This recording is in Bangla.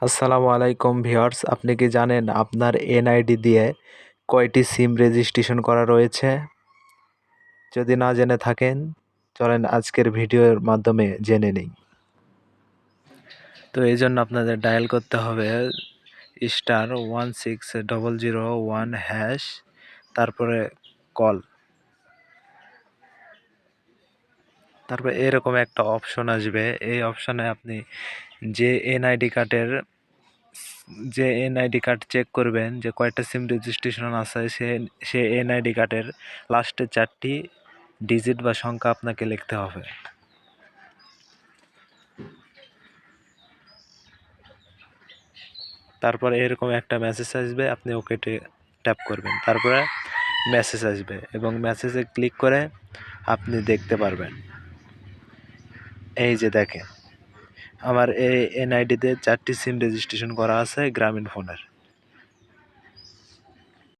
আসসালামু আলাইকুম ভিউয়ার্স, আপনি কি জানেন আপনার এনআইডি দিয়ে কয়টি সিম রেজিস্ট্রেশন করা রয়েছে? যদি না জেনে থাকেন, চলেন আজকের ভিডিওর মাধ্যমে জেনে নিই। তো এই জন্য আপনাদের ডায়াল করতে হবে *16001#, তারপরে কল। তারপরে এরকম একটা অপশন আসবে। এই অপশনে আপনি যে এনআইডি কার্ডের এনআইডি কার্ড চেক করবেন যে কয়টা সিম রেজিস্ট্রেশন আছে, সে এনআইডি কার্ডের লাস্টে 4টি ডিজিট বা সংখ্যা আপনাকে লিখতে হবে। তারপরে এরকম একটা মেসেজ আসবে, আপনি ওকে ট্যাপ করবেন, তারপরে মেসেজ আসবে এবং মেসেজে ক্লিক করে আপনি দেখতে পারবেন। এই যে দেখেন, আমার এই এনআইডিতে 4টি সিম রেজিস্ট্রেশন করা আছে গ্রামীণ ফোনের।